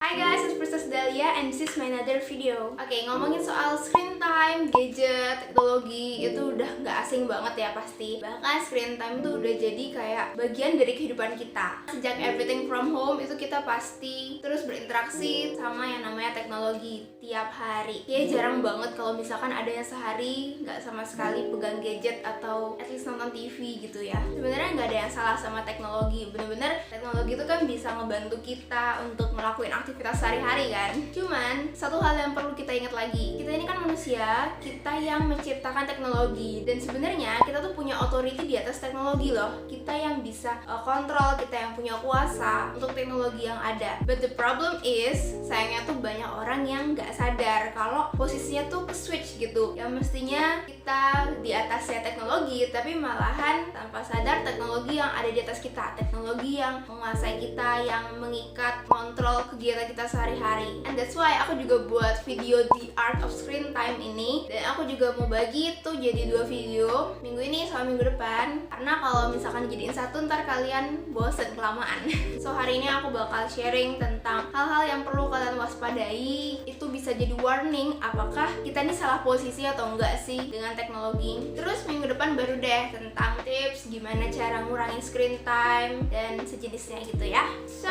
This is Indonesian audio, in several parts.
Hi guys, it's Princess Dahlia and this is my another video. Oke, ngomongin soal screen time, gadget, teknologi itu udah nggak asing banget ya pasti. Bahkan screen time tuh udah jadi kayak bagian dari kehidupan kita. Sejak everything from home itu kita pasti terus berinteraksi sama yang namanya teknologi tiap hari. Ya jarang banget kalau misalkan ada yang sehari nggak sama sekali pegang gadget atau at least nonton TV gitu ya. Sebenarnya nggak ada yang salah sama teknologi. Bener-bener teknologi itu kan bisa ngebantu kita untuk ngelakuin aktivitas sehari-hari kan. Cuman satu hal yang perlu kita ingat lagi, kita ini kan manusia, kita yang menciptakan teknologi, dan sebenarnya kita tuh punya authority di atas teknologi loh. Kita yang bisa kontrol, kita yang punya kuasa untuk teknologi yang ada. But the problem is, sayangnya tuh banyak orang yang nggak sadar kalau posisinya tuh ke switch gitu. Yang mestinya kita di atasnya teknologi, tapi malahan tanpa sadar teknologi yang ada di atas kita, teknologi yang menguasai kita, yang mengikat, kontrol kegiatan kita sehari-hari. And that's why aku juga buat video The Art of Screen Time ini, dan aku juga mau bagi itu jadi 2 video, minggu ini sama minggu depan, karena kalau misalkan jadiin satu ntar kalian bosen kelamaan. So hari ini aku bakal sharing tentang hal-hal yang perlu kalian waspadai. Itu bisa jadi warning apakah kita ini salah posisi atau enggak sih dengan teknologi. Terus minggu depan baru deh tentang tips gimana cara ngurangin screen time dan sejenisnya gitu ya. So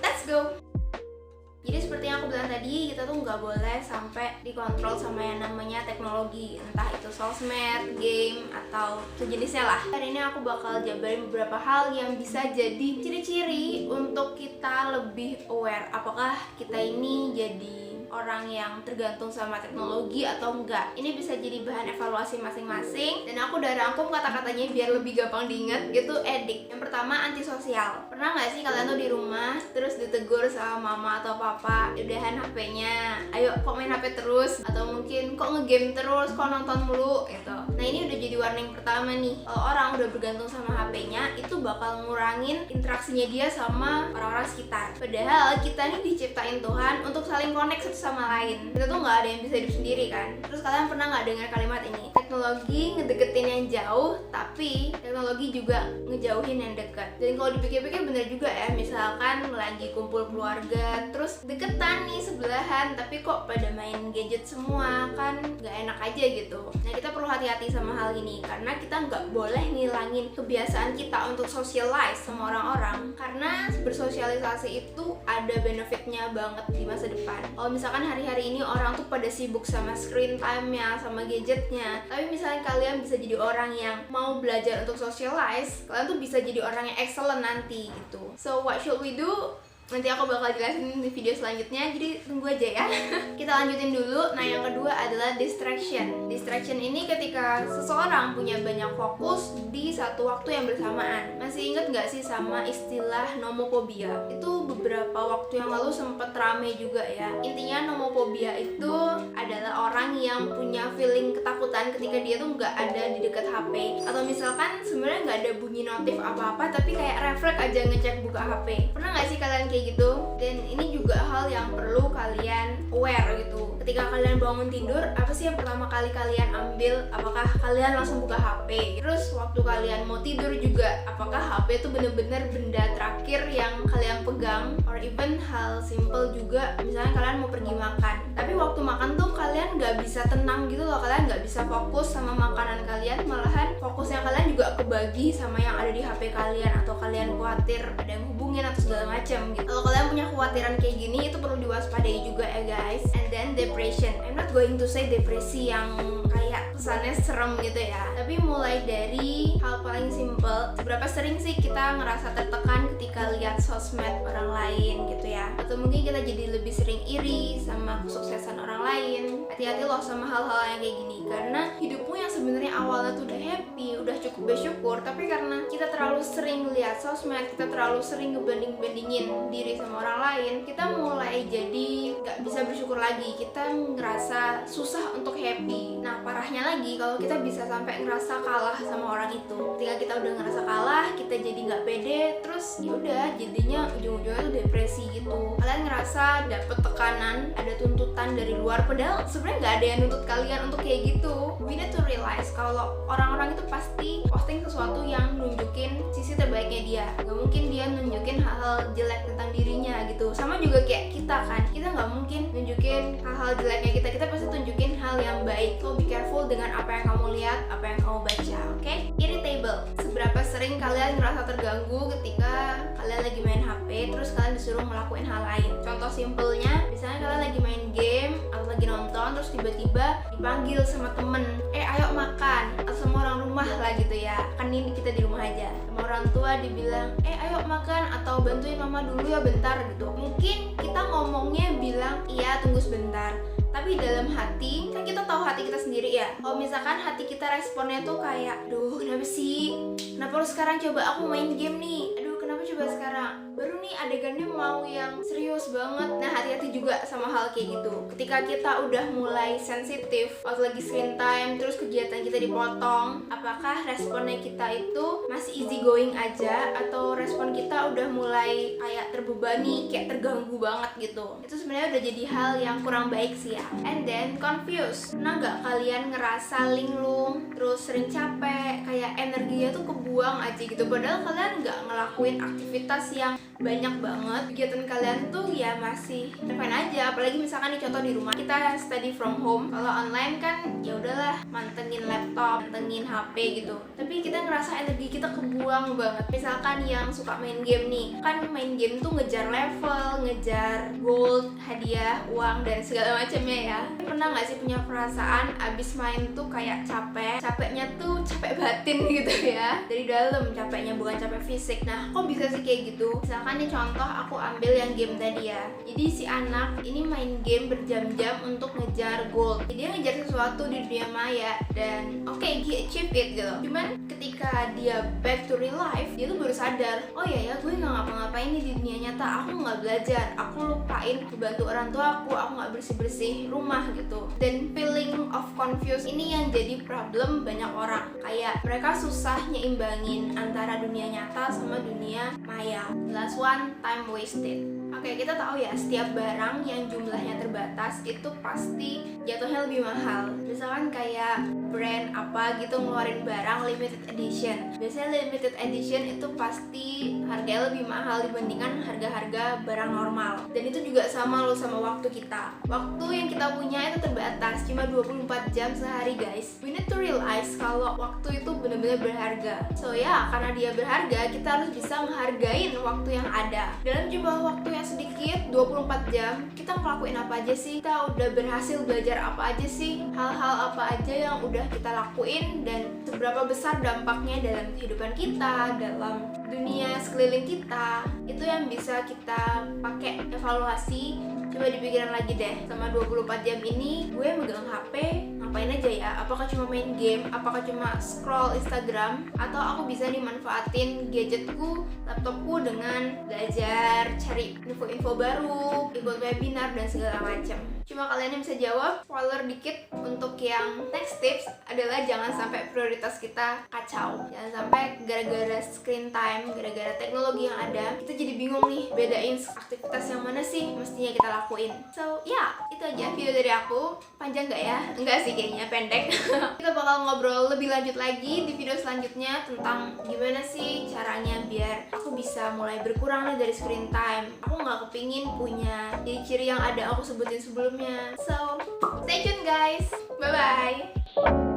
let's go. Jadi seperti yang aku bilang tadi, kita tuh nggak boleh sampai dikontrol sama yang namanya teknologi, entah itu sosmed, game, atau sejenisnya lah. Hari ini aku bakal jabarin beberapa hal yang bisa jadi ciri-ciri untuk kita lebih aware apakah kita ini jadi orang yang tergantung sama teknologi atau enggak. Ini bisa jadi bahan evaluasi masing-masing, dan aku udah rangkum kata-katanya biar lebih gampang diinget, gitu edik. Yang pertama, antisosial. Pernah nggak sih kalian tuh di rumah terus ditegur sama mama atau papa, udahan HP-nya, ayo kok main HP terus, atau mungkin kok ngegame terus, kok nonton mulu gitu. Nah ini udah jadi warning pertama nih. Kalau orang udah bergantung sama HP-nya, itu bakal ngurangin interaksinya dia sama orang-orang sekitar. Padahal kita nih diciptain Tuhan untuk saling connect satu sama lain. Kita tuh nggak ada yang bisa hidup sendiri kan. Terus kalian pernah nggak dengar kalimat ini? Teknologi ngedeketin yang jauh, tapi teknologi juga ngejauhin yang dekat. Dan kalau dipikir-pikir bener juga ya. Misalkan lagi kumpul keluarga, terus deketan nih sebelahan, tapi kok pada main gadget semua, kan nggak enak aja gitu. Nah kita perlu hati-hati sama hal ini, karena kita nggak boleh ngilangin kebiasaan kita untuk socialize sama orang-orang, karena bersosialisasi itu ada benefitnya banget di masa depan. Kalau misalkan hari-hari ini orang tuh pada sibuk sama screen time-nya, sama gadgetnya, tapi misalnya kalian bisa jadi orang yang mau belajar untuk socialize, kalian tuh bisa jadi orang yang excellent nanti gitu. So what should we do? Nanti aku bakal jelasin di video selanjutnya, jadi tunggu aja ya. Kita lanjutin dulu. Nah yang kedua adalah distraction. Distraction ini ketika seseorang punya banyak fokus di satu waktu yang bersamaan. Masih inget gak sih sama istilah nomophobia? Itu beberapa waktu yang lalu sempet rame juga ya. Intinya nomophobia itu adalah orang yang punya feeling ketakutan ketika dia tuh gak ada di dekat HP, atau misalkan sebenarnya gak ada bunyi notif apa-apa, tapi kayak refleks aja ngecek buka HP. Pernah gak sih kalian kayak gitu? Dan ini juga hal yang perlu kalian aware gitu. Ketika kalian bangun tidur, apa sih yang pertama kali kalian ambil? Apakah kalian langsung buka HP? Terus waktu kalian mau tidur juga, apakah HP itu bener-bener benda terakhir yang kalian pegang? Or even hal simple juga, misalnya kalian mau pergi makan, tapi waktu makan tuh kalian nggak bisa tenang gitu loh, kalian nggak bisa fokus sama makanan kalian, malahan fokusnya kalian juga kebagi sama yang ada di HP kalian, atau kalian khawatir ada yang hubungin atau segala macam gitu. Kalau kalian punya kekhawatiran kayak gini, itu perlu diwaspadai juga ya guys. And then depression. I'm not going to say depresi yang kayak kesannya serem gitu ya, tapi mulai dari hal paling simple. Seberapa sering sih kita ngerasa tertekan ketika lihat sosmed orang lain gitu ya, atau mungkin kita jadi lebih sering iri sama kesuksesan orang lain. Hati-hati loh sama hal-hal yang kayak gini, karena hidupmu yang sebenarnya awalnya tuh udah happy, udah cukup bersyukur, tapi karena kita terlalu sering lihat sosmed, kita terlalu sering ngebanding-bandingin diri sama orang lain, kita mulai jadi gak bisa bersyukur lagi. Kita ngerasa susah untuk happy. Nah parahnya lagi, kalau kita bisa sampai ngerasa kalah sama orang itu, ketika kita udah ngerasa kalah, kita jadi gak pede, terus yaudah jadinya ujung-ujungnya tuh depresi gitu. Kalian ngerasa dapet tekanan, ada tuntutan dari luar, padahal sebenarnya nggak ada yang nuntut kalian untuk kayak gitu. We need to realize kalau orang-orang itu pasti posting sesuatu yang nunjukin sisi terbaiknya dia. Gak mungkin dia nunjukin hal-hal jelek tentang dirinya gitu. Sama juga kayak kita kan, hal jeleknya kita pasti tunjukin hal yang baik. So be careful dengan apa yang kamu lihat, apa yang kamu baca, oke? Irritable. Seberapa sering kalian ngerasa terganggu ketika kalian lagi main HP terus kalian disuruh ngelakuin hal lain? Contoh simpelnya, misalnya kalian lagi main game atau lagi nonton terus tiba-tiba dipanggil sama temen, ayo makan, atau sama orang rumah lah gitu ya, kan ini kita di rumah aja, sama orang tua dibilang ayo makan atau bantuin mama dulu ya bentar gitu. Mungkin kita ngomongnya bilang iya tunggu sebentar, tapi dalam hati kan kita tahu hati kita sendiri ya. Kalau misalkan hati kita responnya tuh kayak, duh kenapa sih, kenapa harus sekarang coba aku main game nih, aduh kenapa coba sekarang, baru nih adegannya mau yang serius banget. Nah hati-hati juga sama hal kayak gitu. Ketika kita udah mulai sensitif waktu lagi screen time terus kegiatan kita dipotong, apakah responnya kita itu masih easy going aja atau respon kita udah mulai kayak terbebani, kayak terganggu banget gitu. Itu sebenarnya udah jadi hal yang kurang baik sih ya. And then confused. Pernah nggak kalian ngerasa linglung terus sering capek, kayak energinya tuh kebuang aja gitu, padahal kalian nggak ngelakuin aktivitas yang banyak banget. Kegiatan kalian tuh ya masih fine aja, apalagi misalkan nih contoh di rumah kita study from home. Kalau online kan ya udahlah mantengin laptop, mantengin HP gitu, tapi kita ngerasa energi kita kebuang banget. Misalkan yang suka main game nih, kan main game tuh ngejar level, ngejar gold, hadiah, uang dan segala macamnya ya. Pernah nggak sih punya perasaan abis main tuh kayak capeknya tuh capek batin gitu ya, dari dalam capeknya, bukan capek fisik. Nah kok bisa sih kayak gitu? Misalkan nih contoh aku ambil yang game tadi ya, jadi si anak ini main game berjam-jam untuk ngejar gold. Jadi dia ngejar sesuatu di dunia maya dan he achieve it gitu. Cuman ketika dia back to real life, dia tuh baru sadar, oh iya ya gue nggak ngapa-ngapain nih di dunia nyata, aku nggak belajar, aku lupain bantu orang tua aku nggak bersih-bersih rumah gitu. Dan feeling of confused ini yang jadi problem banyak orang, kayak mereka susah nyeimbangin antara dunia nyata sama dunia maya. Last one, time wasted. Oke, kita tahu ya setiap barang yang jumlahnya terbatas itu pasti jatuhnya lebih mahal. Misalkan kayak brand apa gitu ngeluarin barang limited edition. Biasanya limited edition itu pasti harganya lebih mahal dibandingkan harga-harga barang normal. Dan itu juga sama loh sama waktu kita. Waktu yang kita punya itu terbatas, cuma 24 jam sehari guys. We need to realize kalau waktu itu benar-benar berharga. So ya, karena dia berharga, kita harus bisa menghargain waktu yang ada. Dalam jumlah waktu yang sedikit, 24 jam, kita ngelakuin apa aja sih? Kita udah berhasil belajar apa aja sih? Hal-hal apa aja yang udah kita lakuin dan seberapa besar dampaknya dalam kehidupan kita, dalam dunia sekeliling kita. Itu yang bisa kita pakai evaluasi. Coba dipikirin lagi deh, sama 24 jam ini gue megang HP ngapain aja ya? Apakah cuma main game? Apakah cuma scroll Instagram? Atau aku bisa dimanfaatin gadgetku, laptopku dengan belajar, cari info-info baru, ikut webinar dan segala macam. Cuma kalian yang bisa jawab. Spoiler dikit untuk yang next tips adalah jangan sampai prioritas kita kacau. Jangan sampai gara-gara screen time, gara-gara teknologi yang ada, kita jadi bingung nih bedain aktivitas yang mana sih mestinya kita lakuin. So ya, itu aja video dari aku. Panjang nggak ya? Enggak sih kayaknya, pendek. Kita bakal ngobrol lebih lanjut lagi di video selanjutnya tentang gimana sih caranya biar aku bisa mulai berkurang nih dari screen time. Aku nggak kepingin punya ciri-ciri yang ada aku sebutin sebelumnya. So, stay tune guys. Bye-bye.